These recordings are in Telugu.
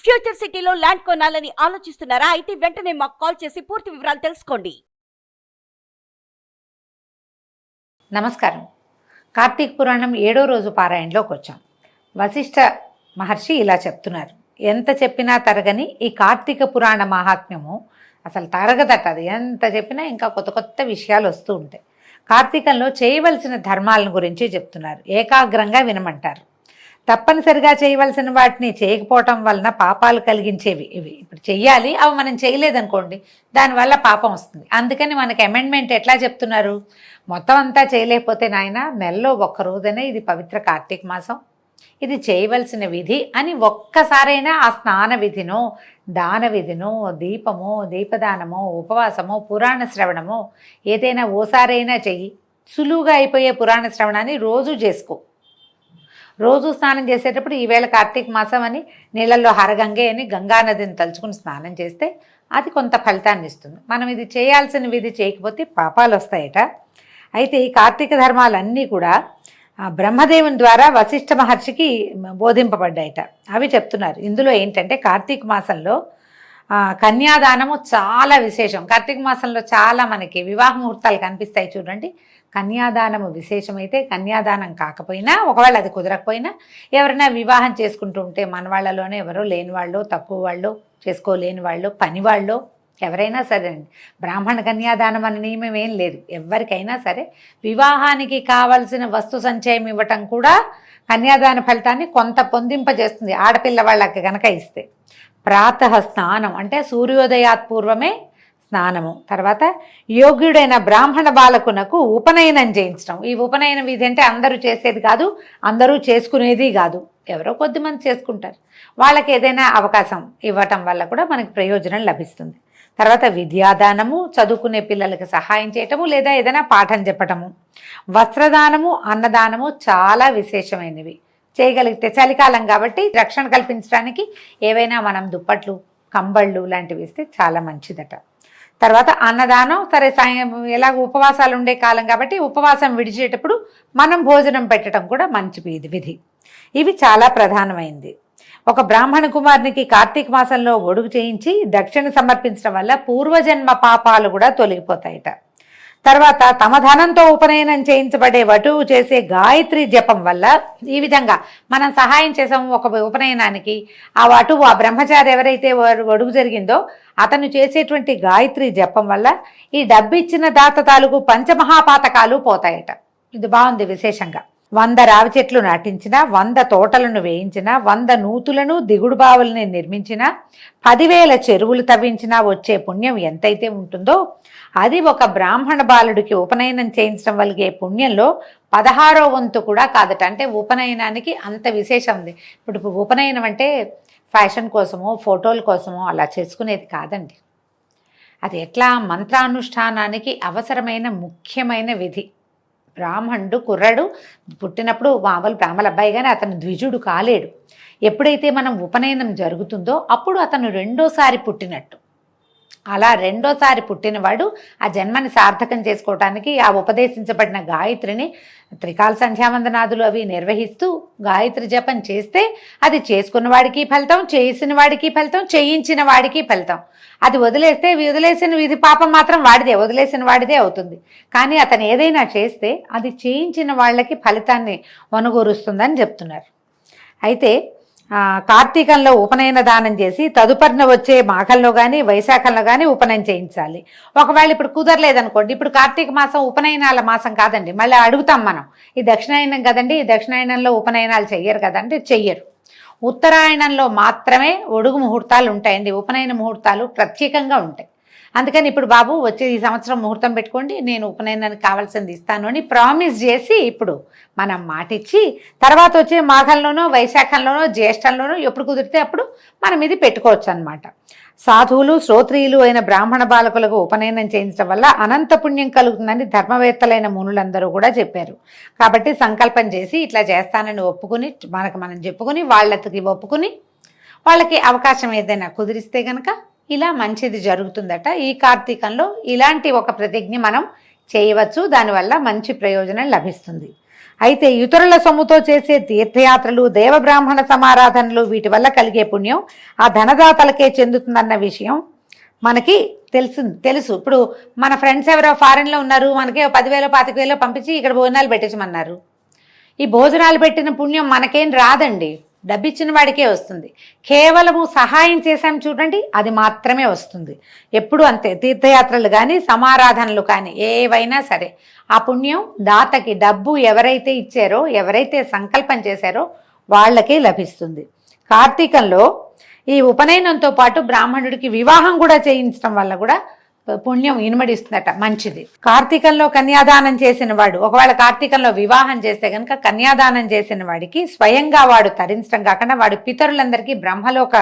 ఫ్యూచర్ సిటీలో ల్యాండ్ కొనాలని ఆలోచిస్తున్నారా? అయితే వెంటనే మాకు కాల్ చేసి పూర్తి వివరాలు తెలుసుకోండి. నమస్కారం. కార్తీక పురాణం 7వ రోజు పారాయణలోకి వచ్చాం. వశిష్ఠ మహర్షి ఇలా చెప్తున్నారు. ఎంత చెప్పినా తరగని ఈ కార్తీక పురాణ మహాత్మ్యము అసలు తరగదట. అది ఎంత చెప్పినా ఇంకా కొత్త కొత్త విషయాలు వస్తూ ఉంటాయి. కార్తీకంలో చేయవలసిన ధర్మాలను గురించి చెప్తున్నారు. ఏకాగ్రంగా వినమంటారు. తప్పనిసరిగా చేయవలసిన వాటిని చేయకపోవటం వలన పాపాలు కలిగించేవి ఇవి. ఇప్పుడు చెయ్యాలి, అవి మనం చేయలేదనుకోండి, దానివల్ల పాపం వస్తుంది. అందుకని మనకి అమెండ్మెంట్ ఎట్లా చెప్తున్నారు? మొత్తం అంతా చేయలేకపోతే నాయన నెలలో ఒక్క రోజైనా ఇది పవిత్ర కార్తీక మాసం, ఇది చేయవలసిన విధి అని ఒక్కసారైనా ఆ స్నాన విధినో, దాన విధినో, దీపమో, దీపదానమో, ఉపవాసమో, పురాణ శ్రవణమో ఏదైనా ఓసారైనా చెయ్యి. సులువుగా అయిపోయే పురాణ శ్రవణాన్ని రోజు చేసుకో. రోజు స్నానం చేసేటప్పుడు ఈవేళ కార్తీక మాసం అని నీళ్ళల్లో హరగంగే అని గంగానదిని తలుచుకుని స్నానం చేస్తే అది కొంత ఫలితాన్ని ఇస్తుంది. మనం ఇది చేయాల్సిన విధి చేయకపోతే పాపాలు వస్తాయట. అయితే ఈ కార్తీక ధర్మాలన్నీ కూడా బ్రహ్మదేవుని ద్వారా వశిష్ఠ మహర్షికి బోధింపబడ్డాయట. అవి చెప్తున్నారు. ఇందులో ఏంటంటే కార్తీక మాసంలో కన్యాదానము చాలా విశేషం. కార్తీక మాసంలో చాలా మనకి వివాహ ముహూర్తాలు కనిపిస్తాయి చూడండి. కన్యాదానము విశేషమైతే, కన్యాదానం కాకపోయినా, ఒకవేళ అది కుదరకపోయినా, ఎవరైనా వివాహం చేసుకుంటూ ఉంటే మన వాళ్ళలోనే ఎవరో లేని వాళ్ళు, తక్కువ వాళ్ళు, చేసుకోలేని వాళ్ళు, పని వాళ్ళు, ఎవరైనా సరే అండి. బ్రాహ్మణ కన్యాదానం అనే నియమం ఏం లేదు. ఎవరికైనా సరే వివాహానికి కావలసిన వస్తు సంచయం ఇవ్వటం కూడా కన్యాదాన ఫలితాన్ని కొంత పొందింపజేస్తుంది. ఆడపిల్ల వాళ్ళకి కనుక ఇస్తే ప్రాతః స్నానం అంటే సూర్యోదయాత్ పూర్వమే స్నానము, తర్వాత యోగ్యుడైన బ్రాహ్మణ బాలకునకు ఉపనయనం చేయించడం. ఈ ఉపనయన విధి అంటే అందరూ చేసేది కాదు, అందరూ చేసుకునేది కాదు, ఎవరో కొద్దిమంది చేసుకుంటారు. వాళ్ళకి ఏదైనా అవకాశం ఇవ్వటం వల్ల కూడా మనకి ప్రయోజనం లభిస్తుంది. తర్వాత విద్యాదానము, చదువుకునే పిల్లలకి సహాయం చేయటము, లేదా ఏదైనా పాఠం చెప్పటము. వస్త్రదానము, అన్నదానము చాలా విశేషమైనవి. చేయగలిగితే చలికాలం కాబట్టి రక్షణ కల్పించడానికి ఏవైనా మనం దుప్పట్లు, కంబళ్ళు లాంటివి ఇస్తే చాలా మంచిదట. తర్వాత అన్నదానం, సరే ఎలాగో ఉపవాసాలు ఉండే కాలం కాబట్టి ఉపవాసం విడిచేటప్పుడు మనం భోజనం పెట్టడం కూడా మంచి విధి. ఇవి చాలా ప్రధానమైంది. ఒక బ్రాహ్మణ కుమారునికి కార్తీక మాసంలో ఒడుగు చేయించి దక్షిణ సమర్పించడం వల్ల పూర్వజన్మ పాపాలు కూడా తొలగిపోతాయట. తర్వాత తమ ధనంతో ఉపనయనం చేయించబడే వటువు చేసే గాయత్రి జపం వల్ల, ఈ విధంగా మనం సహాయం చేసాము ఒక ఉపనయనానికి, ఆ వటువు, ఆ బ్రహ్మచారి ఎవరైతే ఒడుగు జరిగిందో అతను చేసేటువంటి గాయత్రి జపం వల్ల ఈ డబ్బిచ్చిన దాత తాలూకు పంచమహాపాతకాలు పోతాయట. ఇది బాగుంది విశేషంగా. 100 రావి చెట్లు నాటించినా, 100 తోటలను వేయించినా, 100 నూతులను, దిగుడు బావులని నిర్మించినా, 10,000 చెరువులు తవ్వించినా వచ్చే పుణ్యం ఎంతైతే ఉంటుందో అది ఒక బ్రాహ్మణ బాలుడికి ఉపనయనం చేయించడం వల్ల పుణ్యంలో 16వ వంతు కూడా కాదట. అంటే ఉపనయనానికి అంత విశేషం ఉంది. ఇప్పుడు ఉపనయనం అంటే ఫ్యాషన్ కోసమో, ఫోటోల కోసమో అలా చేసుకునేది కాదండి. అది ఎట్లా మంత్రానుష్ఠానానికి అవసరమైన ముఖ్యమైన విధి. బ్రాహ్మణుడు కుర్రాడు పుట్టినప్పుడు మామూలు బ్రాహ్మణ అబ్బాయి కానీ అతను ద్విజుడు కాలేడు. ఎప్పుడైతే మనం ఉపనయనం జరుగుతుందో అప్పుడు అతను రెండోసారి పుట్టినట్టు. అలా రెండోసారి పుట్టినవాడు ఆ జన్మని సార్థకం చేసుకోవటానికి ఆ ఉపదేశించబడిన గాయత్రిని త్రికాల సంధ్యావందనాదులు అవి నిర్వహిస్తూ గాయత్రి జపం చేస్తే అది చేసుకున్న వాడికి ఫలితం, చేసిన వాడికి ఫలితం, చేయించిన వాడికి ఫలితం. అది వదిలేస్తే వదిలేసిన విధి పాపం మాత్రం వాడిదే, వదిలేసిన వాడిదే అవుతుంది. కానీ అతను ఏదైనా చేస్తే అది చేయించిన వాళ్ళకి ఫలితాన్ని వనగూరుస్తుందని చెప్తున్నారు. అయితే కార్తీకంలో ఉపనయన దానం చేసి తదుపరిన వచ్చే మాఘంలో కానీ వైశాఖంలో కానీ ఉపనయనం చేయించాలి. ఒకవేళ ఇప్పుడు కుదరలేదనుకోండి, ఇప్పుడు కార్తీక మాసం ఉపనయనాల మాసం కాదండి, మళ్ళీ అడుగుతాం మనం, ఈ దక్షిణాయనం కదండి, ఈ దక్షిణాయనంలో ఉపనయనాలు చెయ్యరు కదండి, చెయ్యరు. ఉత్తరాయణంలో మాత్రమే ఒడుగు ముహూర్తాలు ఉంటాయండి, ఉపనయన ముహూర్తాలు ప్రత్యేకంగా ఉంటాయి. అందుకని ఇప్పుడు బాబు వచ్చే ఈ సంవత్సరం ముహూర్తం పెట్టుకోండి, నేను ఉపనయనానికి కావాల్సింది ఇస్తాను అని ప్రామిస్ చేసి ఇప్పుడు మనం మాటిచ్చి తర్వాత వచ్చే మాఘంలోనో, వైశాఖంలోనో, జ్యేష్ఠంలోనో ఎప్పుడు కుదిరితే అప్పుడు మనం ఇది పెట్టుకోవచ్చు అన్నమాట. సాధువులు, శ్రోత్రియులు అయిన బ్రాహ్మణ బాలకులకు ఉపనయనం చేయించడం వల్ల అనంత పుణ్యం కలుగుతుందని ధర్మవేత్తలైన మునులందరూ కూడా చెప్పారు. కాబట్టి సంకల్పం చేసి ఇట్లా చేస్తానని ఒప్పుకుని, మనం చెప్పుకుని వాళ్ళకి ఒప్పుకుని వాళ్ళకి అవకాశం ఏదైనా కుదిరిస్తే కనుక ఇలా మంచిది జరుగుతుందట. ఈ కార్తీకంలో ఇలాంటి ఒక ప్రతిజ్ఞ మనం చేయవచ్చు, దానివల్ల మంచి ప్రయోజనం లభిస్తుంది. అయితే ఇతరుల సొమ్ముతో చేసే తీర్థయాత్రలు, దేవబ్రాహ్మణ సమారాధనలు వీటి వల్ల కలిగే పుణ్యం ఆ ధనదాతలకే చెందుతుందన్న విషయం మనకి తెలుసు. ఇప్పుడు మన ఫ్రెండ్స్ ఎవరో ఫారెన్లో ఉన్నారు, మనకి 10,000 25,000 పంపించి ఇక్కడ భోజనాలు పెట్టించమన్నారు. ఈ భోజనాలు పెట్టిన పుణ్యం మనకేం రాదండి, డబ్బిచ్చిన వాడికే వస్తుంది. కేవలము సహాయం చేశాం చూడండి, అది మాత్రమే వస్తుంది. ఎప్పుడు అంతే, తీర్థయాత్రలు కానీ సమారాధనలు కానీ ఏవైనా సరే ఆ పుణ్యం దాతకి, డబ్బు ఎవరైతే ఇచ్చారో, ఎవరైతే సంకల్పం చేశారో వాళ్ళకే లభిస్తుంది. కార్తీకంలో ఈ ఉపనయనంతో పాటు బ్రాహ్మణుడికి వివాహం కూడా చేయించడం వల్ల కూడా పుణ్యం ఇనుమడిస్తుందట, మంచిది. కార్తీకంలో కన్యాదానం చేసిన వాడు, ఒకవేళ కార్తీకంలో వివాహం చేస్తే కనుక కన్యాదానం చేసిన వాడికి స్వయంగా వాడు తరించడం కాకుండా వాడి పితరులందరికీ బ్రహ్మలోక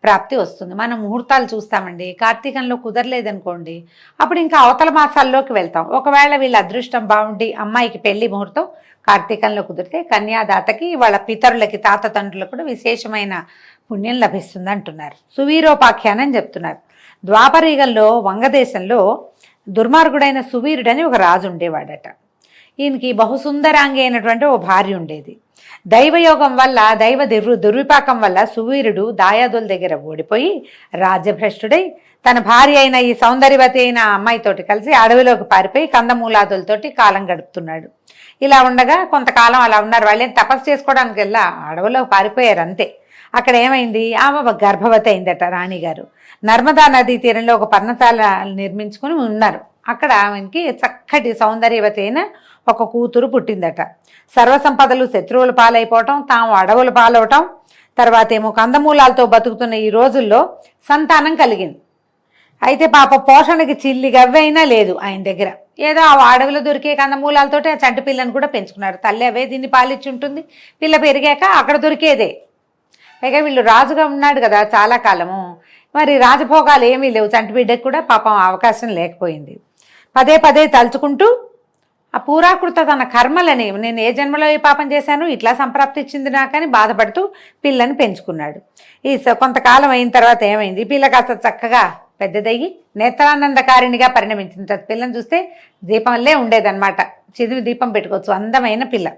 ప్రాప్తి వస్తుంది. మనం ముహూర్తాలు చూస్తామండి, కార్తీకంలో కుదరలేదనుకోండి అప్పుడు ఇంకా అవతల మాసాల్లోకి వెళ్తాం. ఒకవేళ వీళ్ళ అదృష్టం బాగుండి అమ్మాయికి పెళ్లి ముహూర్తం కార్తీకంలో కుదిరితే కన్యాదాతకి, వాళ్ళ పితరులకి, తాత తండ్రులకు కూడా విశేషమైన పుణ్యం లభిస్తుంది అంటున్నారు. సువీరోపాఖ్యానం చెప్తున్నారు. ద్వాపరయుగంలో వంగదేశంలో దుర్మార్గుడైన సువీరుడని ఒక రాజు ఉండేవాడట. ఈయనకి బహుసుందరాంగి అయినటువంటి ఓ భార్య ఉండేది. దైవయోగం వల్ల, దైవ దుర్విపాకం వల్ల సువీరుడు దాయాదుల దగ్గర ఓడిపోయి రాజ్యభ్రష్టుడై తన భార్య అయిన ఈ సౌందర్యవతి అయిన అమ్మాయితోటి కలిసి అడవిలోకి పారిపోయి కందమూలాదులతోటి కాలం గడుపుతున్నాడు. ఇలా ఉండగా కొంతకాలం అలా ఉన్నారు. వాళ్ళేం తపస్సు చేసుకోవడానికి వెళ్ళా, అడవిలోకి పారిపోయారు అంతే. అక్కడ ఏమైంది, ఆమె గర్భవతి అయిందట. రాణిగారు నర్మదా నదీ తీరంలో ఒక పర్ణశాల నిర్మించుకుని ఉన్నారు. అక్కడ ఆమెకి చక్కటి సౌందర్యవతి అయిన ఒక కూతురు పుట్టిందట. సర్వసంపదలు శత్రువుల పాలైపోవటం, తాము అడవుల పాలవటం, తర్వాత ఏమో కందమూలాలతో బతుకుతున్న ఈ రోజుల్లో సంతానం కలిగింది. అయితే పాప పోషణకి చిల్లి గవ్వైనా లేదు ఆయన దగ్గర. ఏదో ఆ అడవిలో దొరికే కందమూలాలతోటి ఆ చంటి పిల్లని కూడా పెంచుకున్నారు. తల్లి అవే దీన్ని పాలిచ్చి ఉంటుంది. పిల్ల పెరిగాక అక్కడ దొరికేదే. పైగా వీళ్ళు రాజుగా ఉన్నాడు కదా చాలా కాలము, మరి రాజభోగాలు ఏమీ లేవు. చంటి బిడ్డకు కూడా పాపం అవకాశం లేకపోయింది. పదే పదే తలుచుకుంటూ ఆ పూరాకృత తన కర్మలని, నేను ఏ జన్మలో ఏ పాపం చేశాను, ఇట్లా సంప్రాప్తిచ్చింది నాకని బాధపడుతూ పిల్లని పెంచుకున్నాడు. ఈ కొంతకాలం అయిన తర్వాత ఏమైంది, పిల్ల కాస్త చక్కగా పెద్దదయ్యి నేత్రానందకారిణిగా పరిణమించింది. పిల్లని చూస్తే దీపంలే ఉండేదన్నమాట, చిదివి దీపం పెట్టుకోవచ్చు, అందమైన పిల్ల.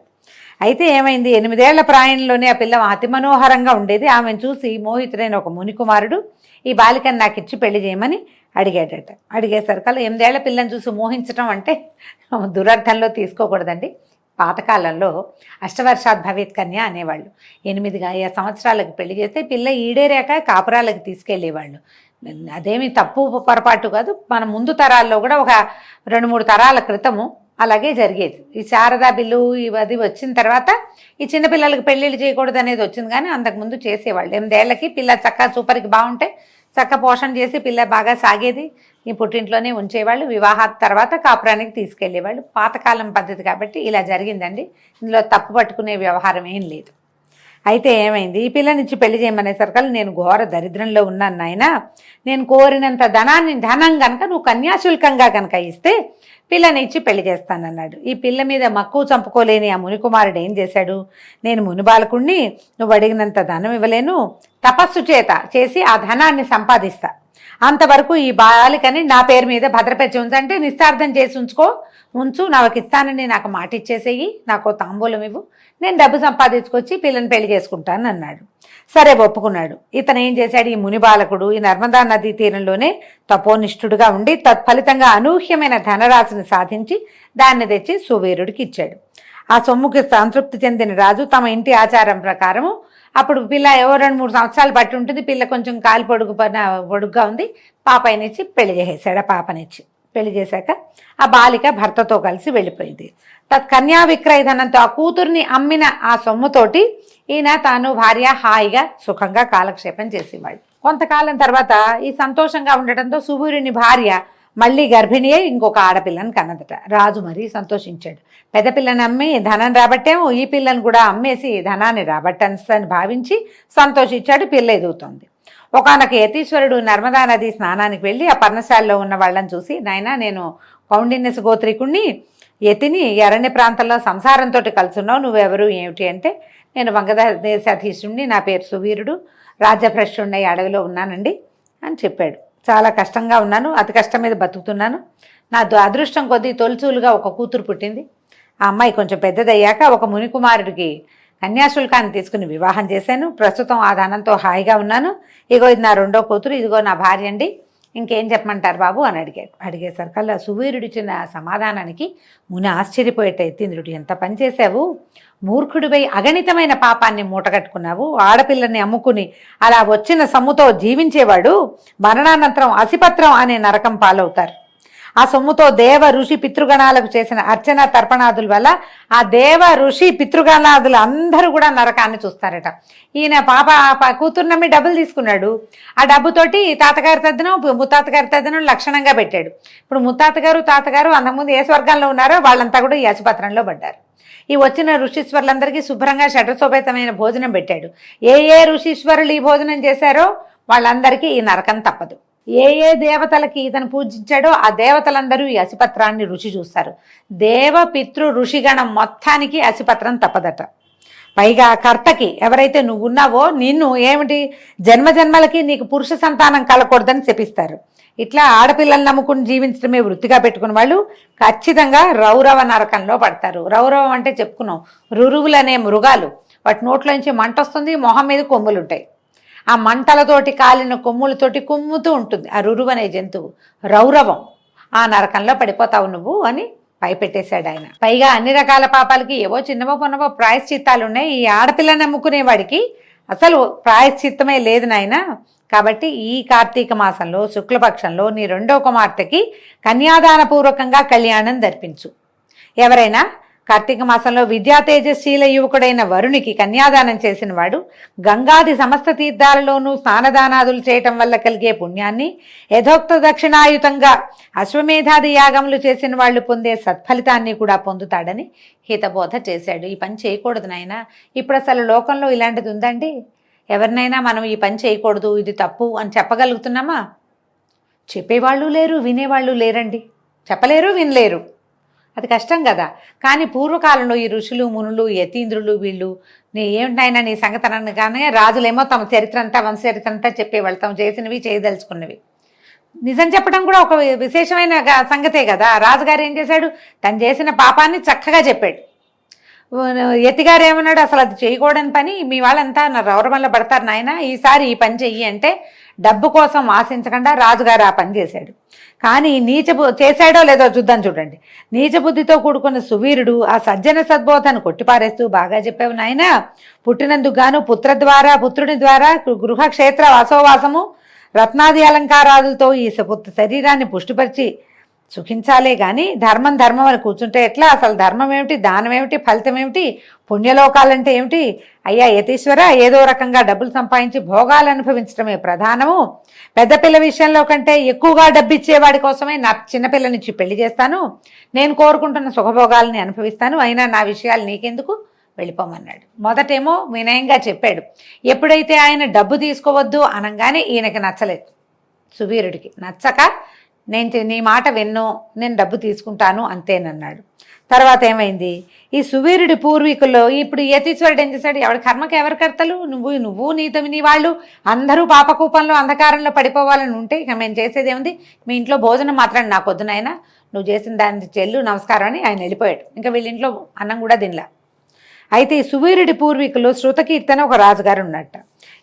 అయితే ఏమైంది, 8 ఏళ్ల ప్రాయంలోనే ఆ పిల్ల అతి మనోహరంగా ఉండేది. ఆమెను చూసి మోహితుడైన ఒక మునికుమారుడు ఈ బాలికను నాకు ఇచ్చి పెళ్లి చేయమని అడిగాడట. అడిగేసరికల్లా 8 ఏళ్ల పిల్లని చూసి మోహించడం అంటే దురర్థంలో తీసుకోకూడదండి. పాతకాలంలో అష్టవర్షాత్ భవేత్ కన్య అనేవాళ్ళు. 8 సంవత్సరాలకు పెళ్లి చేస్తే పిల్ల ఈడేరాక కాపురాలకు తీసుకెళ్లేవాళ్ళు. అదేమి తప్పు పొరపాటు కాదు. మన ముందు తరాల్లో కూడా ఒక 2-3 తరాల క్రితము అలాగే జరిగేది. ఈ శారదా బిల్లు ఇవది వచ్చిన తర్వాత ఈ చిన్నపిల్లలకి పెళ్ళిళ్ళు చేయకూడదు అనేది వచ్చింది, కానీ అంతకుముందు చేసేవాళ్ళు. 8 ఏళ్లకి పిల్ల చక్క సూపర్కి బాగుంటే చక్క పోషణ చేసి పిల్ల బాగా సాగేది, ఈ పుట్టింట్లోనే ఉంచేవాళ్ళు. వివాహం తర్వాత కాపురానికి తీసుకెళ్లేవాళ్ళు. పాతకాలం పద్ధతి కాబట్టి ఇలా జరిగిందండి. ఇందులో తప్పు పట్టుకునే వ్యవహారం ఏం లేదు. అయితే ఏమైంది, ఈ పిల్లనిచ్చి పెళ్లి చేయమనేసరికల్లా నేను ఘోర దరిద్రంలో ఉన్నాను నాయన, నేను కోరినంత ధనం కనుక నువ్వు కన్యాశుల్కంగా కనుక ఇస్తే పిల్లనిచ్చి పెళ్లి చేస్తానన్నాడు. ఈ పిల్ల మీద మక్కువ చంపుకోలేని ఆ మునికుమారుడు ఏం చేశాడు, నేను మునిబాలకుణ్ణి, నువ్వు అడిగినంత ధనం ఇవ్వలేను, తపస్సు చేసి ఆ ధనాన్ని సంపాదిస్తా, అంతవరకు ఈ బాలికని నా పేరు మీద భద్రపరిచి ఉంచంటే నిస్తార్థం చేసి ఉంచు, నాకు ఇస్తానని నాకు మాట ఇచ్చేసేయి, నాకు తాంబూలం ఇవ్వు, నేను డబ్బు సంపాదించుకొచ్చి పిల్లని పెళ్లి చేసుకుంటాను అన్నాడు. సరే ఒప్పుకున్నాడు. ఇతను ఏం చేశాడు, ఈ మునిబాలకుడు ఈ నర్మదా నదీ తీరంలోనే తపోనిష్ఠుడుగా ఉండి తత్ఫలితంగా అనూహ్యమైన ధనరాశిని సాధించి దాన్ని తెచ్చి సువీరుడికి ఇచ్చాడు. ఆ సొమ్ముకి సంతృప్తి చెందిన రాజు తమ ఇంటి ఆచారం ప్రకారము, అప్పుడు పిల్ల 2-3 సంవత్సరాలు బట్టి ఉంటుంది, పిల్ల కొంచెం కాలి పొడుగ్గా ఉంది, పాపనిచ్చి పెళ్లి చేసేసాడు. ఆ పాపనిచ్చి పెళ్లి చేశాక ఆ బాలిక భర్తతో కలిసి వెళ్ళిపోయింది. కన్యా విక్రయ ధనంతో ఆ కూతుర్ని అమ్మిన ఆ సొమ్ముతోటి ఈయన తాను భార్య హాయిగా సుఖంగా కాలక్షేపం చేసేవాళ్ళు. కొంతకాలం తర్వాత ఈ సంతోషంగా ఉండటంతో సువీరుని భార్య మళ్ళీ గర్భిణి అయి ఇంకొక ఆడపిల్లని కన్నదట. రాజు మరీ సంతోషించాడు. పెద్ద పిల్లని అమ్మి ధనం రాబట్టేమో, ఈ పిల్లని కూడా అమ్మేసి ధనాన్ని రాబట్టని భావించి సంతోషించాడు. పిల్ల ఎదుగుతోంది. ఒకనొక యతీశ్వరుడు నర్మదా నది స్నానానికి వెళ్ళి ఆ పర్ణశాలలో ఉన్న వాళ్ళని చూసి, నాయన నేను కౌండిన్యస్ గోత్రికుణ్ణి, యతిని, అరణ్య ప్రాంతంలో సంసారంతో కలుసున్నావు, నువ్వెవరు ఏమిటి అంటే, నేను వంగదేశాధీశుణ్ణి, నా పేరు సువీరుడు, రాజ్యభ్రష్టుణ్ణి అడవిలో ఉన్నానండి అని చెప్పాడు. చాలా కష్టంగా ఉన్నాను, అతి కష్టం మీద బతుకుతున్నాను, నా అదృష్టం కొద్దీ తొలిచూలుగా ఒక కూతురు పుట్టింది, ఆ అమ్మాయి కొంచెం పెద్దదయ్యాక ఒక మునికుమారుడికి కన్యాశుల్కాన్ని తీసుకుని వివాహం చేశాను. ప్రస్తుతం ఆ ధనంతో హాయిగా ఉన్నాను. ఇగో ఇది నా రెండో కూతురు, ఇదిగో నా భార్య అండి, ఇంకేం చెప్పమంటారు బాబు అని అడిగేసరికల్లా సువీరుడు ఇచ్చిన సమాధానానికి ముని ఆశ్చర్యపోయేట యతీంద్రుడు, ఎంత పని చేశావు, మూర్ఖుడిపై అగణితమైన పాపాన్ని మూటగట్టుకున్నావు. ఆడపిల్లని అమ్ముకుని అలా వచ్చిన సొమ్ముతో జీవించేవాడు మరణానంతరం అసిపత్రం అనే నరకం పాలవుతారు. ఆ సొమ్ముతో దేవ ఋషి పితృగణాలకు చేసిన అర్చన తర్పణాదుల వల్ల ఆ దేవ ఋషి పితృగణాదులు అందరూ కూడా నరకాన్ని చూస్తారట. ఈయన కూతురు నమ్మి డబ్బులు తీసుకున్నాడు. ఆ డబ్బుతోటి తాతగారి తద్దనం ముత్తాతగారి తద్దనం లక్షణంగా పెట్టాడు. ఇప్పుడు ముత్తాతగారు తాతగారు అంతకుముందు ఏ స్వర్గంలో ఉన్నారో వాళ్ళంతా కూడా ఈ అసిపత్రంలో పడ్డారు. ఈ వచ్చిన ఋషీశ్వరులందరికీ శుభ్రంగా షడ్రసోపేతమైన భోజనం పెట్టాడు. ఏ ఋషీశ్వరులు ఈ భోజనం చేశారో వాళ్ళందరికీ ఈ నరకం తప్పదు. ఏ దేవతలకి ఇతను పూజించాడో ఆ దేవతలందరూ ఈ అసిపత్రాన్ని రుచి చూస్తారు. దేవ పితృ ఋషిగణం మొత్తానికి అసిపత్రం తప్పదట. పైగా కర్తకి, ఎవరైతే నువ్వు ఉన్నావో నిన్ను ఏమిటి జన్మజన్మలకి నీకు పురుష సంతానం కలకూడదని శపిస్తారు. ఇట్లా ఆడపిల్లల్ని నమ్ముకుని జీవించడమే వృత్తిగా పెట్టుకున్న వాళ్ళు ఖచ్చితంగా రౌరవ నరకంలో పడతారు. రౌరవం అంటే చెప్పుకున్నాం, రురువులు అనే మృగాలు, వాటి నోట్లోంచి మంట వస్తుంది, మొహం మీద కొమ్ములు ఉంటాయి. ఆ మంటలతోటి కాలిన కొమ్ములతోటి కుమ్ముతూ ఉంటుంది ఆ రురువు అనే జంతువు. రౌరవం, ఆ నరకంలో పడిపోతావు నువ్వు అని భయపెట్టేశాడు ఆయన. పైగా అన్ని రకాల పాపాలకి ఏవో చిన్నవో పొన్నవో ప్రాయశ్చిత్తాలు ఉన్నాయి. ఈ ఆడపిల్లని నమ్ముకునేవాడికి అసలు ప్రాయశ్చిత్తమే లేదు నాయన. కాబట్టి ఈ కార్తీక మాసంలో శుక్లపక్షంలో నీ రెండో కుమార్తెకి కన్యాదాన పూర్వకంగా కళ్యాణం జరిపించు. ఎవరైనా కార్తీక మాసంలో విద్యా తేజశీల యువకుడైన వరునికి కన్యాదానం చేసిన వాడు గంగాది సమస్త తీర్థాలలోనూ స్నానదానాదులు చేయటం వల్ల కలిగే పుణ్యాన్ని, యథోక్త దక్షిణాయుతంగా అశ్వమేధాది యాగములు చేసిన వాళ్ళు పొందే సత్ఫలితాన్ని కూడా పొందుతాడని హితబోధ చేశాడు. ఈ పని చేయకూడదు నాయన. ఇప్పుడు అసలు లోకంలో ఇలాంటిది ఉందండి? ఎవరినైనా మనం ఈ పని చేయకూడదు, ఇది తప్పు అని చెప్పగలుగుతున్నామా? చెప్పేవాళ్ళు లేరు, వినేవాళ్ళు లేరండి. చెప్పలేరు, వినలేరు. అది కష్టం కదా. కానీ పూర్వకాలంలో ఈ ఋషులు మునులు యతీంద్రులు వీళ్ళు ఏమిటైనా నీ సంగతనని కానీ రాజులేమో తమ చరిత్ర అంతా వంశచరిత్ర అంతా చెప్పేవాళ్ళు, తాము చేసినవి చేయదలుచుకున్నవి. నిజం చెప్పడం కూడా ఒక విశేషమైన సంగతే కదా. రాజుగారు ఏం చేశాడు, తను చేసిన పాపాన్ని చక్కగా చెప్పాడు. యతిగారు ఏమన్నాడు, అసలు అది చేయకూడని పని, మీ వాళ్ళంతా నా రౌరవంలో పడతారు నాయన, ఈసారి ఈ పని చెయ్యి అంటే డబ్బు కోసం ఆశించకుండా రాజుగారు ఆ పని చేశాడు. కానీ చేశాడో లేదో చూద్దాం చూడండి. నీచబుద్ధితో కూడుకున్న సువీరుడు ఆ సజ్జన సద్బోధను కొట్టిపారేస్తూ, బాగా చెప్పావు నాయన, పుట్టినందుకు గాను పుత్రుని ద్వారా గృహ క్షేత్ర వాసోవాసము రత్నాది అలంకారాలతో ఈ శరీరాన్ని పుష్టిపరిచి సుఖించాలే కానీ ధర్మం అని కూర్చుంటే ఎట్లా? అసలు ధర్మం ఏమిటి, దానం ఏమిటి, ఫలితం ఏమిటి, పుణ్యలోకాలంటే ఏమిటి? అయ్యా యతీశ్వర, ఏదో రకంగా డబ్బులు సంపాదించి భోగాలు అనుభవించడమే ప్రధానము. పెద్ద పిల్ల విషయంలో కంటే ఎక్కువగా డబ్బు ఇచ్చేవాడి కోసమే నా చిన్నపిల్లనిచ్చి పెళ్లి చేస్తాను, నేను కోరుకుంటున్న సుఖభోగాలని అనుభవిస్తాను, అయినా నా విషయాలు నీకెందుకు, వెళ్ళిపోమన్నాడు. మొదటేమో వినయంగా చెప్పాడు. ఎప్పుడైతే ఆయన డబ్బు తీసుకోవద్దు అనగానే ఈయనకి నచ్చలేదు. సువీరుడికి నచ్చక, నేను నీ మాట విన్ను, నేను డబ్బు తీసుకుంటాను అంతేనన్నాడు. తర్వాత ఏమైంది, ఈ సువీరుడి పూర్వీకుల్లో ఇప్పుడు యతీశ్వరుడు ఏం చేశాడు, ఎవరి కర్మకి ఎవరి కర్తలు, నువ్వు నీతో నీ వాళ్ళు అందరూ పాపకూపంలో అంధకారంలో పడిపోవాలని ఉంటే ఇక మేము చేసేది ఏముంది, మీ ఇంట్లో భోజనం మాత్రం నాకు వద్దునైనా, నువ్వు చేసిన దాన్ని చెల్లు నమస్కారం అని ఆయన వెళ్ళిపోయాడు. ఇంకా వీళ్ళ ఇంట్లో అన్నం కూడా తినలా. అయితే ఈ సువీరుడి పూర్వీకులు శృతకీర్తన ఒక రాజుగారు ఉన్నట్ట.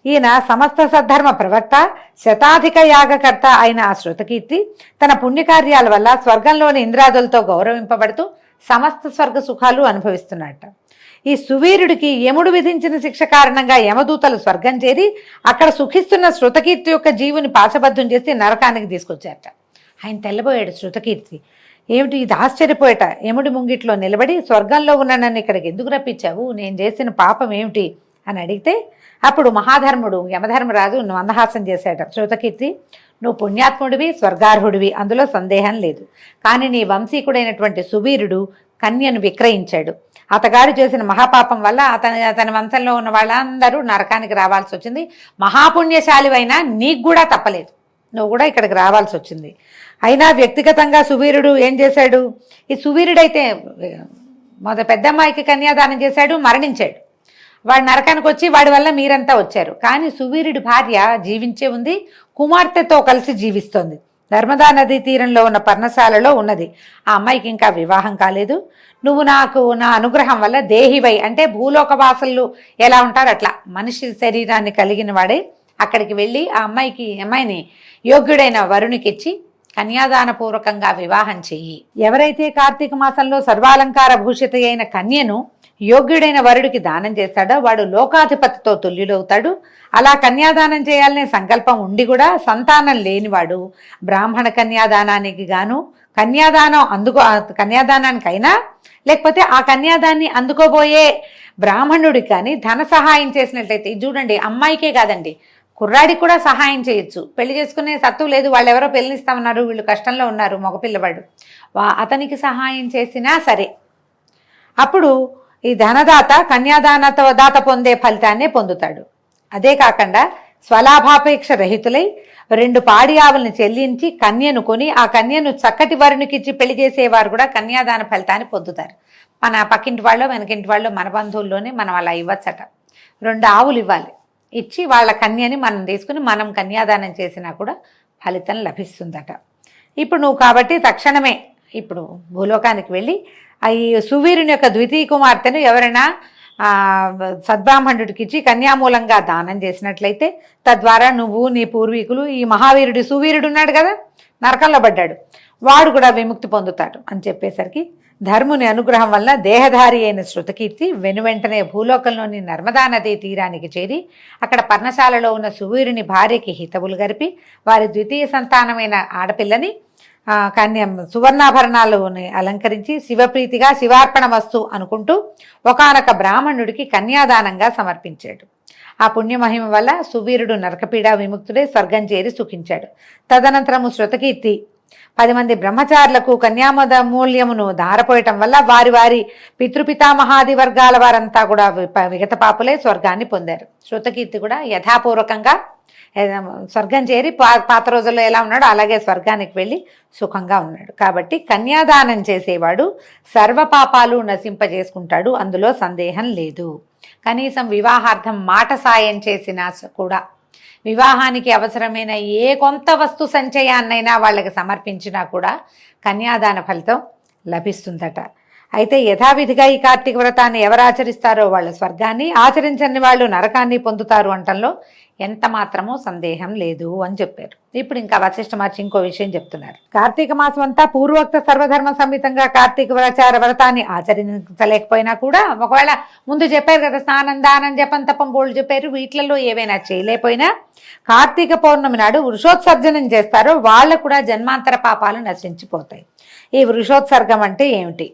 ఈయన సమస్త సద్ధర్మ ప్రవక్త, శతాధిక యాగకర్త అయిన ఆ శృతకీర్తి తన పుణ్యకార్యాల వల్ల స్వర్గంలోని ఇంద్రాదులతో గౌరవింపబడుతూ సమస్త స్వర్గ సుఖాలు అనుభవిస్తున్నట్ట. ఈ సువీరుడికి యముడు విధించిన శిక్ష కారణంగా యమదూతలు స్వర్గం చేరి అక్కడ సుఖిస్తున్న శృతకీర్తి యొక్క జీవుని పాశబద్ధం చేసి నరకానికి తీసుకొచ్చారట. ఆయన తెల్లబోయాడు శృతకీర్తి. ఏమిటి ఇది, ఆశ్చర్యపోయేట. యముడి ముంగిట్లో నిలబడి, స్వర్గంలో ఉన్న నన్ను ఇక్కడికి ఎందుకు రప్పించావు, నేను చేసిన పాపం ఏమిటి అని అడిగితే అప్పుడు మహాధర్ముడు యమధర్మరాజు మందహాసం చేశాట. శృతకీర్తి, నువ్వు పుణ్యాత్ముడివి, స్వర్గార్హుడివి, అందులో సందేహం లేదు. కానీ నీ వంశీకుడైనటువంటి సువీరుడు కన్యను విక్రయించాడు. అతగాడు చేసిన మహాపాపం వల్ల అతని వంశంలో ఉన్న వాళ్ళందరూ నరకానికి రావాల్సి వచ్చింది. మహాపుణ్యశాలివైనా నీకు కూడా తప్పలేదు, నువ్వు కూడా ఇక్కడికి రావాల్సి వచ్చింది. అయినా వ్యక్తిగతంగా సువీరుడు ఏం చేశాడు, ఈ సువీరుడైతే పెద్దమ్మాయికి కన్యాదానం చేశాడు, మరణించాడు. వాడు నరకానికి వచ్చి వాడి వల్ల మీరంతా వచ్చారు. కానీ సువీరుడి భార్య జీవించే ఉంది, కుమార్తెతో కలిసి జీవిస్తోంది. నర్మదా నదీ తీరంలో ఉన్న పర్ణశాలలో ఉన్నది. ఆ అమ్మాయికి ఇంకా వివాహం కాలేదు. నువ్వు నాకు నా అనుగ్రహం వల్ల దేహివై అంటే భూలోక వాసులు ఎలా ఉంటారు అట్లా మనిషి శరీరాన్ని కలిగిన వాడే అక్కడికి వెళ్ళి ఆ అమ్మాయిని యోగ్యుడైన వరునికిచ్చి కన్యాదాన పూర్వకంగా వివాహం చెయ్యి. ఎవరైతే కార్తీక మాసంలో సర్వాలంకార భూషిత అయిన కన్యను యోగ్యుడైన వరుడికి దానం చేస్తాడో వాడు లోకాధిపతితో తుల్యుడవుతాడు. అలా కన్యాదానం చేయాలనే సంకల్పం ఉండి కూడా సంతానం లేనివాడు బ్రాహ్మణ కన్యాదానానికి గాను కన్యాదానానికైనా లేకపోతే ఆ కన్యాదాన్ని అందుకోబోయే బ్రాహ్మణుడికి కానీ ధన సహాయం చేసినట్లయితే చూడండి, అమ్మాయికే కాదండి కుర్రాడికి కూడా సహాయం చేయొచ్చు. పెళ్లి చేసుకునే సత్తు లేదు, వాళ్ళు ఎవరో పెళ్ళిస్తామన్నారు, వీళ్ళు కష్టంలో ఉన్నారు, మగపిల్లవాడు అతనికి సహాయం చేసినా సరే అప్పుడు ఈ ధనదాత దాత పొందే ఫలితాన్నే పొందుతాడు. అదే కాకుండా స్వలాభాపేక్ష రహితులై 2 పాడి ఆవుల్ని చెల్లించి కన్యను కొని ఆ కన్యను చక్కటి వరునికిచ్చి పెళ్లి చేసేవారు కూడా కన్యాదాన ఫలితాన్ని పొందుతారు. మన పక్కింటి వాళ్ళు వెనకింటి వాళ్ళు మన బంధువుల్లోనే మనం అలా ఇవ్వచ్చట. 2 ఆవులు ఇవ్వాలి, ఇచ్చి వాళ్ళ కన్యని మనం తీసుకుని మనం కన్యాదానం చేసినా కూడా ఫలితం లభిస్తుందట. ఇప్పుడు నువ్వు కాబట్టి తక్షణమే ఇప్పుడు భూలోకానికి వెళ్ళి ఈ సువీరుని యొక్క ద్వితీయ కుమార్తెను ఎవరైనా సద్బ్రాహ్మణుడికి ఇచ్చి కన్యామూలంగా దానం చేసినట్లయితే తద్వారా నువ్వు నీ పూర్వీకులు ఈ మహావీరుడు సువీరుడు ఉన్నాడు కదా నరకంలో పడ్డాడు, వాడు కూడా విముక్తి పొందుతాడు అని చెప్పేసరికి ధర్ముని అనుగ్రహం వల్ల దేహధారి అయిన శృతకీర్తి వెనువెంటనే భూలోకంలోని నర్మదా నదీ తీరానికి చేరి అక్కడ పర్ణశాలలో ఉన్న సువీరుని భార్యకి హితవులు గరిపి వారి ద్వితీయ సంతానమైన ఆడపిల్లని సువర్ణాభరణాలని అలంకరించి శివప్రీతిగా శివార్పణమస్తు అనుకుంటూ ఒకానొక బ్రాహ్మణుడికి కన్యాదానంగా సమర్పించాడు. ఆ పుణ్యమహిమ వల్ల సువీరుడు నరకపీడ విముక్తుడై స్వర్గం చేరి సుఖించాడు. తదనంతరము శృతకీర్తి 10 మంది బ్రహ్మచారులకు కన్యామద మూల్యమును ధారపోయటం వల్ల వారి వారి పితృపితామహాది వర్గాల వారంతా కూడా విగత పాపులై స్వర్గాన్ని పొందారు. శృతకీర్తి కూడా యథాపూర్వకంగా స్వర్గం చేరి పాత రోజుల్లో ఎలా ఉన్నాడో అలాగే స్వర్గానికి వెళ్ళి సుఖంగా ఉన్నాడు. కాబట్టి కన్యాదానం చేసేవాడు సర్వపాపాలు నశింపజేసుకుంటాడు, అందులో సందేహం లేదు. కనీసం వివాహార్థం మాట సాయం చేసినా కూడా వివాహానికి అవసరమైన ఏ కొంత వస్తు సంచయాన్నైనా వాళ్ళకి సమర్పించినా కూడా కన్యాదాన ఫలితం లభిస్తుందట. అయితే యథావిధిగా ఈ కార్తీక వ్రతాన్ని ఎవరు ఆచరిస్తారో వాళ్ళ స్వర్గాన్ని, ఆచరించని వాళ్ళు నరకాన్ని పొందుతారు అంటంలో ఎంత మాత్రమూ సందేహం లేదు అని చెప్పారు. ఇప్పుడు ఇంకా వశిష్ఠ మహర్షి ఇంకో విషయం చెప్తున్నారు. కార్తీక మాసం అంతా పూర్వోక్త సర్వధర్మ సమేతంగా కార్తీక వ్రతాన్ని ఆచరించలేకపోయినా కూడా ఒకవేళ ముందు చెప్పారు కదా స్నానం దానం జపం తపం బోళ్ళు చెప్పారు, వీటిలలో ఏవైనా చేయలేకపోయినా కార్తీక పౌర్ణమి నాడు వృషోత్సర్జనం చేస్తారో వాళ్ళకు కూడా జన్మాంతర పాపాలు నశించిపోతాయి. ఈ వృషోత్సర్గం అంటే ఏమిటి?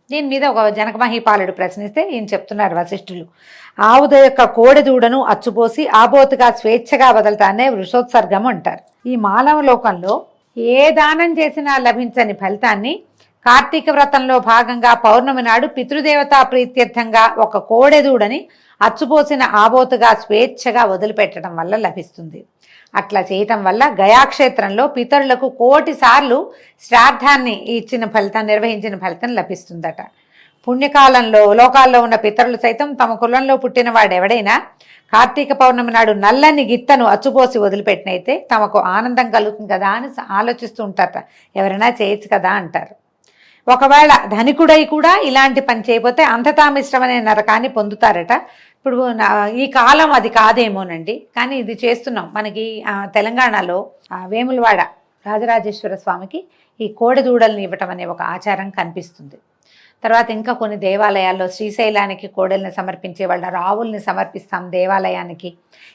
దీని మీద ఒక జనక మహీపాలుడు ప్రశ్నిస్తే ఈయన చెప్తున్నారు వశిష్ఠులు, ఆవుద యొక్క కోడెదూడను అచ్చుపోసి ఆబోతుగా స్వేచ్ఛగా వదలటానే వృషోత్సర్గం అంటారు. ఈ మానవ లోకంలో ఏ దానం చేసినా లభించని ఫలితాన్ని కార్తీక వ్రతంలో భాగంగా పౌర్ణమి నాడు పితృదేవతా ప్రీత్యర్థంగా ఒక కోడెదూడని అచ్చుపోసిన ఆబోతుగా స్వేచ్ఛగా వదిలిపెట్టడం వల్ల లభిస్తుంది. అట్లా చేయటం వల్ల గయాక్షేత్రంలో పితరులకు 1,000,000 సార్లు శ్రాద్ధాన్ని నిర్వహించిన ఫలితం లభిస్తుందట. పుణ్యకాలంలో లోకాల్లో ఉన్న పితరులు సైతం తమ కులంలో పుట్టిన వాడెవడైనా కార్తీక పౌర్ణమి నాడు నల్లని గిత్తను అచ్చుపోసి వదిలిపెట్టినైతే తమకు ఆనందం కలుగుతుంది కదా అని ఆలోచిస్తూ ఉంటారట. ఎవరైనా చేయొచ్చు కదా అంటారు. ఒకవేళ ధనికుడై కూడా ఇలాంటి పని చేయకపోతే అంధతామిశ్రమనే నరకాన్ని పొందుతారట. ఇప్పుడు ఈ కాలం అది కాదేమోనండి, కానీ ఇది చేస్తున్నాం. మనకి తెలంగాణలో వేములవాడ రాజరాజేశ్వర స్వామికి ఈ కోడెదూడల్ని ఇవ్వటం అనే ఒక ఆచారం కనిపిస్తుంది. తర్వాత ఇంకా కొన్ని దేవాలయాల్లో శ్రీశైలానికి కోడెల్ని సమర్పించే వాళ్ళ ఆవుల్ని సమర్పిస్తాం దేవాలయానికి.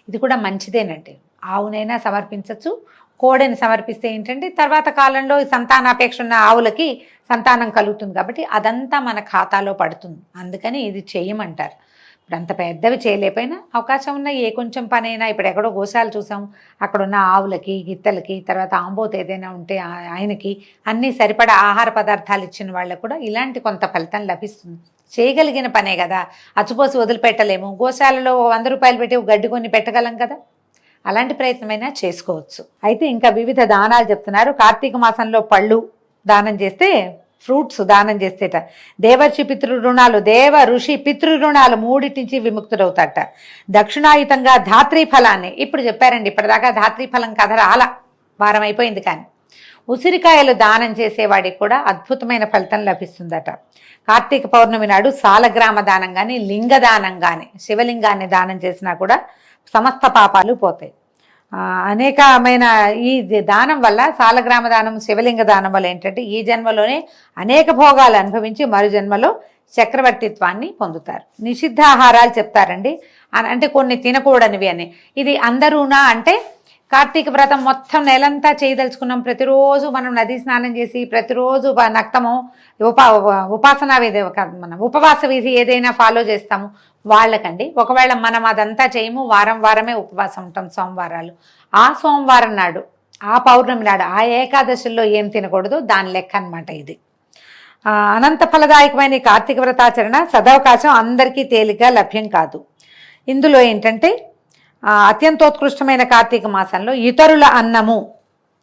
ఇది కూడా మంచిదేనండి. ఆవునైనా సమర్పించవచ్చు, కోడెని సమర్పిస్తే ఏంటంటే తర్వాత కాలంలో సంతానాపేక్ష ఉన్న ఆవులకి సంతానం కలుగుతుంది కాబట్టి అదంతా మన ఖాతాలో పడుతుంది. అందుకని ఇది చేయమంటారు. ఇప్పుడు అంత పెద్దవి చేయలేకపోయినా అవకాశం ఉన్న ఏ కొంచెం పనైనా, ఇప్పుడు ఎక్కడో గోశాలు చూసాం, అక్కడ ఉన్న ఆవులకి గిత్తలకి తర్వాత ఆంబోతు ఏదైనా ఉంటే ఆయనకి అన్నీ సరిపడా ఆహార పదార్థాలు ఇచ్చిన వాళ్ళకు కూడా ఇలాంటి కొంత ఫలితం లభిస్తుంది. చేయగలిగిన పనే కదా, అచ్చుపోసి వదిలిపెట్టలేము. గోశాలలో 100 రూపాయలు పెట్టి గడ్డి కొని పెట్టగలం కదా, అలాంటి ప్రయత్నమైనా చేసుకోవచ్చు. అయితే ఇంకా వివిధ దానాలు చెప్తున్నారు. కార్తీక మాసంలో పళ్ళు దానం చేస్తే, ఫ్రూట్స్ దానం చేస్తేట దేవర్షి పితృ రుణాలు, దేవ ఋషి పితృ రుణాలు 3 నుంచి విముక్తుడవుతాట. దక్షిణాయుతంగా ధాత్రీ ఫలాన్ని ఇప్పుడు చెప్పారండి. ఇప్పటిదాకా ధాత్రీ ఫలం కథ రాలా, వారం అయిపోయింది కానీ. ఉసిరికాయలు దానం చేసేవాడికి కూడా అద్భుతమైన ఫలితం లభిస్తుందట. కార్తీక పౌర్ణమి నాడు సాలగ్రామ దానం కానీ లింగదానం కానీ శివలింగాన్ని దానం చేసినా కూడా సమస్త పాపాలు పోతాయి. అనేకమైన ఈ దానం వల్ల సాలగ్రామ దానం శివలింగ దానం వల్ల ఏంటంటే ఈ జన్మలోనే అనేక భోగాలు అనుభవించి మరు జన్మలో చక్రవర్తిత్వాన్ని పొందుతారు. నిషిద్ధాహారాలు చెప్తారండి, అంటే కొన్ని తినకూడనివి అని. ఇది అందరూనా అంటే కార్తీక వ్రతం మొత్తం నెలంతా చేయదలుచుకున్నాం, ప్రతిరోజు మనం నది స్నానం చేసి ప్రతిరోజు నక్తము ఉపాసనా విధి మన ఉపవాస విధి ఏదైనా ఫాలో చేస్తాము వాళ్ళకండి. ఒకవేళ మనం అదంతా చేయము, వారమే ఉపవాసం ఉంటాం సోమవారాలు, ఆ సోమవారం నాడు ఆ పౌర్ణమి నాడు ఆ ఏకాదశిలో ఏం తినకూడదు దాని లెక్క అనమాట ఇది. అనంత ఫలదాయకమైన ఈ కార్తీక వ్రతాచరణ సదవకాశం అందరికీ తేలిగ్గా లభ్యం కాదు. ఇందులో ఏంటంటే అత్యంతోత్కృష్టమైన కార్తీక మాసంలో ఇతరుల అన్నము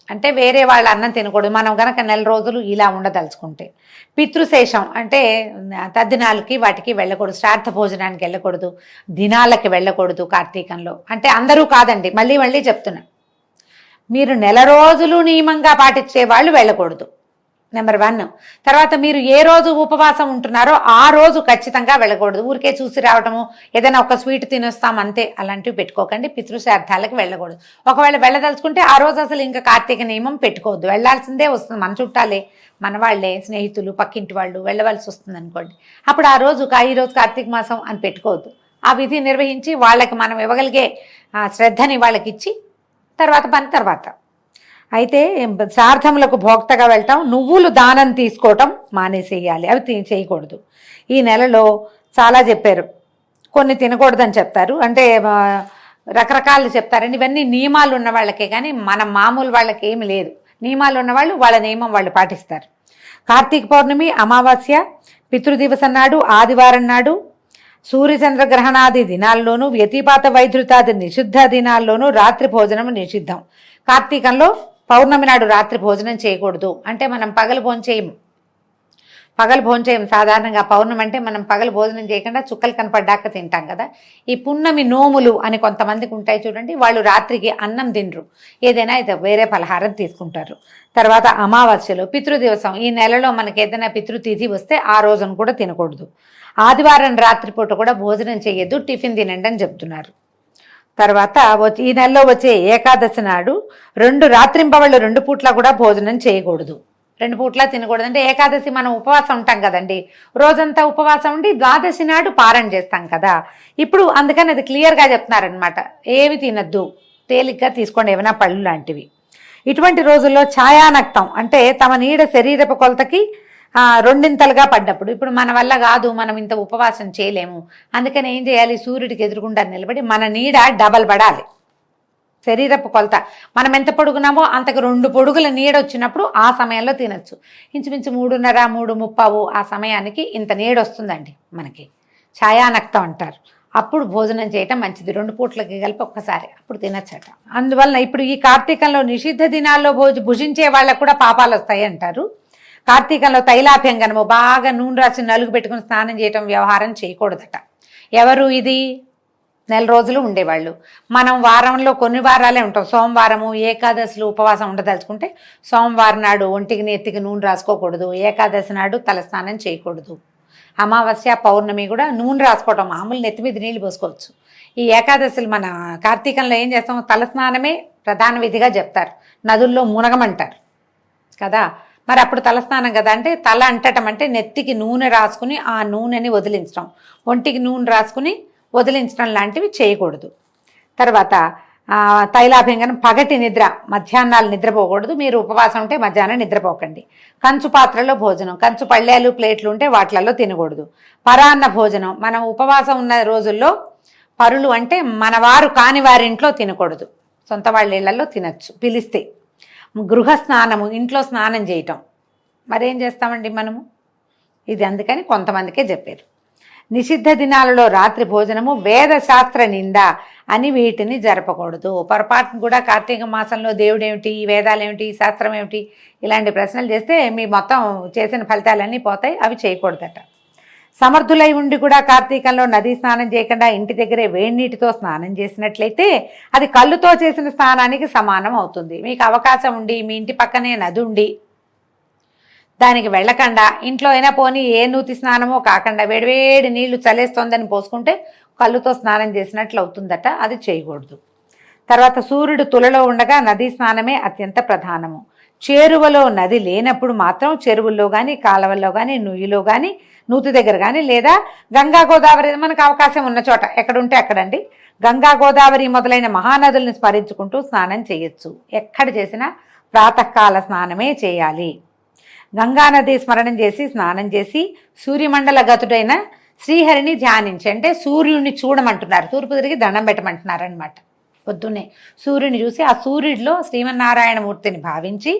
అంటే వేరే వాళ్ళ అన్నం తినకూడదు. మనం గనక నెల రోజులు ఇలా ఉండదలుచుకుంటే పితృశేషం అంటే తద్దినాలకి వాటికి వెళ్ళకూడదు, శ్రాద్ధ భోజనానికి వెళ్ళకూడదు, దినాలకి వెళ్ళకూడదు కార్తీకంలో. అంటే అందరూ కాదండి, మళ్ళీ చెప్తున్నా, మీరు నెల రోజులు నియమంగా పాటించే వాళ్ళు వెళ్ళకూడదు నెంబర్ 1. తర్వాత మీరు ఏ రోజు ఉపవాసం ఉంటున్నారో ఆ రోజు ఖచ్చితంగా వెళ్ళకూడదు. ఊరికే చూసి రావటము, ఏదైనా ఒక స్వీట్ తినొస్తాం అంతే, అలాంటివి పెట్టుకోకండి. పితృశ్రాద్ధాలకు వెళ్ళకూడదు. ఒకవేళ వెళ్ళదలుచుకుంటే ఆ రోజు అసలు ఇంకా కార్తీక నియమం పెట్టుకోవద్దు, వెళ్ళాల్సిందే వస్తుంది. మన చుట్టాలే, మన వాళ్ళే, స్నేహితులు, పక్కింటి వాళ్ళు వెళ్ళవలసి వస్తుంది అనుకోండి, అప్పుడు ఆ రోజు ఈరోజు కార్తీక మాసం అని పెట్టుకోవద్దు. ఆ విధి నిర్వహించి వాళ్ళకి మనం ఇవ్వగలిగే శ్రద్ధని వాళ్ళకి ఇచ్చి తర్వాత అయితే శ్రాద్ధములకు భోక్తగా వెళ్ళటం, నువ్వులు దానం తీసుకోవటం మానేసేయాలి, అవి చేయకూడదు. ఈ నెలలో చాలా చెప్పారు, కొన్ని తినకూడదని చెప్తారు, అంటే రకరకాలు చెప్తారండి. ఇవన్నీ నియమాలు ఉన్న వాళ్ళకే కానీ మన మామూలు వాళ్ళకి ఏమి లేదు. నియమాలు ఉన్నవాళ్ళు వాళ్ళ నియమం వాళ్ళు పాటిస్తారు. కార్తీక పౌర్ణమి, అమావాస్య, పితృదివసం నాడు, ఆదివారం నాడు, సూర్యచంద్రగ్రహణాది దినాల్లోనూ, వ్యతిపాత వైద్యుతాది నిషిద్ధ దినాల్లోనూ రాత్రి భోజనం నిషిద్ధం. కార్తీకంలో పౌర్ణమి నాడు రాత్రి భోజనం చేయకూడదు. అంటే మనం పగలు భోంచేయము, సాధారణంగా పౌర్ణమి అంటే మనం పగలు భోజనం చేయకుండా చుక్కలు కనపడ్డాక తింటాం కదా. ఈ పున్నమి నోములు అని కొంతమందికి ఉంటాయి చూడండి, వాళ్ళు రాత్రికి అన్నం తినరు, ఏదైనా వేరే పలహారం తీసుకుంటారు. తర్వాత అమావాస్యలో పితృదివసం, ఈ నెలలో మనకి ఏదైనా పితృతిథి వస్తే ఆ రోజును కూడా తినకూడదు. ఆదివారం రాత్రిపూట కూడా భోజనం చేయొద్దు, టిఫిన్ తినండి అని చెప్తున్నారు. తర్వాత ఈ నెలలో వచ్చే ఏకాదశి నాడు 2 రాత్రింబవళ్ళు 2 పూట్ల కూడా భోజనం చేయకూడదు, 2 పూట్ల తినకూడదు. అంటే ఏకాదశి మనం ఉపవాసం ఉంటాం కదండి, రోజంతా ఉపవాసం ఉండి ద్వాదశి నాడు పారణ చేస్తాం కదా. ఇప్పుడు అందుకని అది క్లియర్గా చెప్తున్నారనమాట, ఏమి తినద్దు, తేలిగ్గా తీసుకోండి, ఏమైనా పళ్ళు లాంటివి. ఇటువంటి రోజుల్లో ఛాయానక్తం అంటే తమ నీడ శరీరపు కొలతకి 2 పడ్డప్పుడు, ఇప్పుడు మన వల్ల కాదు, మనం ఇంత ఉపవాసం చేయలేము, అందుకని ఏం చేయాలి, సూర్యుడికి ఎదురుగుండా నిలబడి మన నీడ డబల్ పడాలి. శరీరపు కొలత మనం ఎంత పొడుగున్నామో అంతకు 2 పొడుగుల నీడ వచ్చినప్పుడు ఆ సమయంలో తినచ్చు. ఇంచుమించు 3:30, 3:30 ఆ సమయానికి ఇంత నీడ వస్తుందండి మనకి, ఛాయానక్తం అంటారు. అప్పుడు భోజనం చేయటం మంచిది, 2 పూట్లకి కలిపి ఒక్కసారి అప్పుడు తినచ్చట. అందువలన ఇప్పుడు ఈ కార్తీకంలో నిషిద్ధ దినాల్లో భుజించే వాళ్ళకు కూడా పాపాలు వస్తాయి అంటారు. కార్తీకంలో తైలాభ్యంగనము, బాగా నూనె రాసి నలుగు పెట్టుకుని స్నానం చేయటం, వ్యవహారం చేయకూడదట. ఎవరు ఇది? నెల రోజులు ఉండేవాళ్ళు. మనం వారంలో కొన్ని వారాలే ఉంటాం, సోమవారము ఏకాదశిలో ఉపవాసం ఉండదలుచుకుంటే సోమవారం నాడు ఒంటికి నెత్తికి నూనె రాసుకోకూడదు, ఏకాదశి నాడు తలస్నానం చేయకూడదు, అమావాస్య పౌర్ణమి కూడా నూనె రాసుకోవటం, మామూలు నెత్తి మీద నీళ్ళు పోసుకోవచ్చు. ఈ ఏకాదశిలు మన కార్తీకంలో ఏం చేస్తాం, తలస్నానమే ప్రధాన విధిగా చెప్తారు, నదుల్లో మునగమంటారు కదా. మరి అప్పుడు తలస్నానం కదా, అంటే తల అంటటం అంటే నెత్తికి నూనె రాసుకుని ఆ నూనెని వదిలించడం, ఒంటికి నూనె రాసుకుని వదిలించడం లాంటివి చేయకూడదు. తర్వాత తైలాభ్యంగనం, పగటి నిద్ర, మధ్యాహ్నాలు నిద్రపోకూడదు. మీరు ఉపవాసం ఉంటే మధ్యాహ్నం నిద్రపోకండి. కంచు పాత్రలో భోజనం, కంచు పళ్ళేలు ప్లేట్లు ఉంటే వాటిలలో తినకూడదు. పరాన్న భోజనం, మనం ఉపవాసం ఉన్న రోజుల్లో పరులు అంటే మనవారు కాని వారింట్లో తినకూడదు, సొంత వాళ్ళ ఇళ్లలో తినచ్చు పిలిస్తే. గృహ స్నానము, ఇంట్లో స్నానం చేయటం, మరేం చేస్తామండి మనము, ఇది అందుకని కొంతమందికే చెప్పారు. నిషిద్ధ దినాలలో రాత్రి భోజనము, వేదశాస్త్ర నింద అని వీటిని జరపకూడదు. పొరపాటును కూడా కార్తీక మాసంలో దేవుడేమిటి, వేదాలేమిటి, శాస్త్రం ఏమిటి, ఇలాంటి ప్రశ్నలు చేస్తే మీ మొత్తం చేసిన ఫలితాలన్నీ పోతాయి, అవి చేయకూడదట. సమర్థులై ఉండి కూడా కార్తీకంలో నదీ స్నానం చేయకుండా ఇంటి దగ్గరే వేడి నీటితో స్నానం చేసినట్లయితే అది కళ్ళుతో చేసిన స్నానానికి సమానం అవుతుంది. మీకు అవకాశం ఉండి మీ ఇంటి పక్కనే నది ఉండి దానికి వెళ్ళకుండా ఇంట్లో అయినా పోనీ ఏ నూతి స్నానమో కాకుండా వేడివేడి నీళ్లు చలేస్తోందని పోసుకుంటే కళ్ళుతో స్నానం చేసినట్లు అవుతుందట. అది చేయకూడదు. తర్వాత సూర్యుడు తులలో ఉండగా నదీ స్నానమే అత్యంత ప్రధానము. చేరువలో నది లేనప్పుడు మాత్రం చెరువుల్లో కానీ కాలవల్లో కానీ నుయ్యిలో కానీ నూతి దగ్గర కానీ లేదా గంగా గోదావరి మనకు అవకాశం ఉన్న చోట ఎక్కడుంటే అక్కడండి గంగా గోదావరి మొదలైన మహానదుల్ని స్మరించుకుంటూ స్నానం చేయొచ్చు. ఎక్కడ చేసినా ప్రాతకాల స్నానమే చేయాలి. గంగానది స్మరణం చేసి స్నానం చేసి సూర్యమండల గతుడైన శ్రీహరిని ధ్యానించి, అంటే సూర్యుడిని చూడమంటున్నారు, తూర్పు తిరిగి దండం పెట్టమంటున్నారు అనమాట. పొద్దున్నే సూర్యుని చూసి ఆ సూర్యుడిలో శ్రీమన్నారాయణమూర్తిని భావించి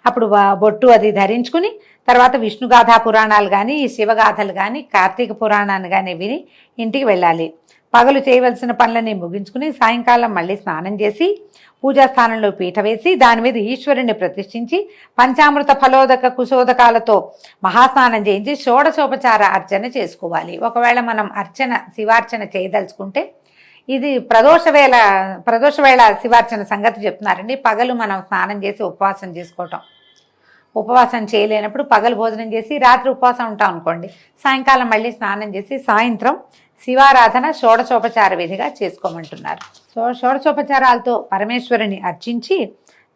అప్పుడు బొట్టు అది ధరించుకుని తర్వాత విష్ణుగాథా పురాణాలు కానీ శివగాథలు కానీ కార్తీక పురాణాన్ని కానీ విని ఇంటికి వెళ్ళాలి. పగలు చేయవలసిన పనులని ముగించుకుని సాయంకాలం మళ్ళీ స్నానం చేసి పూజాస్థానంలో పీఠ వేసి దాని మీద ఈశ్వరుని ప్రతిష్ఠించి పంచామృత ఫలోదక కుశోదకాలతో మహాస్నానం చేయించి షోడశోపచార అర్చన చేసుకోవాలి. ఒకవేళ మనం శివార్చన చేయదలుచుకుంటే ఇది ప్రదోషవేళ శివార్చన సంగతి చెప్తున్నారండి. పగలు మనం స్నానం చేసి ఉపవాసం చేసుకోవటం, ఉపవాసం చేయలేనప్పుడు పగలు భోజనం చేసి రాత్రి ఉపవాసం ఉంటాం అనుకోండి, సాయంకాలం మళ్ళీ స్నానం చేసి సాయంత్రం శివారాధన షోడశోపచార విధిగా చేసుకోమంటున్నారు. షోడశోపచారాలతో పరమేశ్వరుని అర్చించి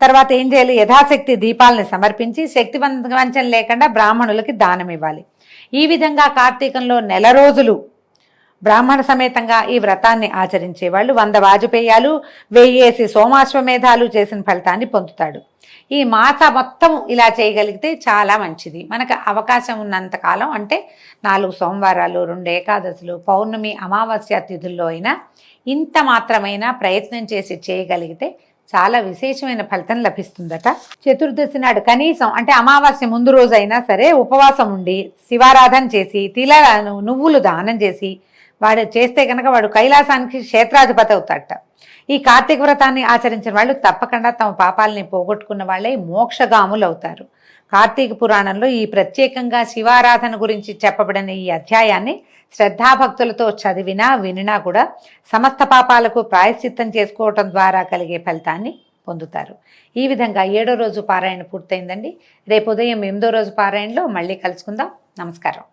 తర్వాత ఏం చేయాలి, యథాశక్తి దీపాలని సమర్పించి శక్తి వంచన లేకుండా బ్రాహ్మణులకి దానం ఇవ్వాలి. ఈ విధంగా కార్తీకంలో నెల రోజులు బ్రాహ్మణ సమేతంగా ఈ వ్రతాన్ని ఆచరించే వాళ్ళు 100 వాజపేయాలు 1000 సోమాశ్వమేధాలు చేసిన ఫలితాన్ని పొందుతాడు. ఈ మాస మొత్తం ఇలా చేయగలిగితే చాలా మంచిది. మనకు అవకాశం ఉన్నంత కాలం, అంటే 4 సోమవారాలు 2 ఏకాదశులు పౌర్ణమి అమావాస్య తిథుల్లో అయినా ఇంత మాత్రమైనా ప్రయత్నం చేసి చేయగలిగితే చాలా విశేషమైన ఫలితం లభిస్తుందట. చతుర్దశి నాడు కనీసం, అంటే అమావాస్య ముందు రోజైనా సరే ఉపవాసం ఉండి శివారాధన చేసి నువ్వులు దానం చేసి వాడు చేస్తే కనుక వాడు కైలాసానికి క్షేత్రాధిపతి అవుతాడట. ఈ కార్తీక వ్రతాన్ని ఆచరించిన వాళ్ళు తప్పకుండా తమ పాపాలని పోగొట్టుకున్న వాళ్ళే మోక్షగాములు అవుతారు. కార్తీక పురాణంలో ఈ ప్రత్యేకంగా శివారాధన గురించి చెప్పబడిన ఈ అధ్యాయాన్ని శ్రద్ధాభక్తులతో చదివినా వినినా కూడా సమస్త పాపాలకు ప్రాయశ్చిత్తం చేసుకోవటం ద్వారా కలిగే ఫలితాన్ని పొందుతారు. ఈ విధంగా 7వ రోజు పారాయణ పూర్తయిందండి. రేపు ఉదయం 8వ రోజు పారాయణలో మళ్ళీ కలుసుకుందాం. నమస్కారం.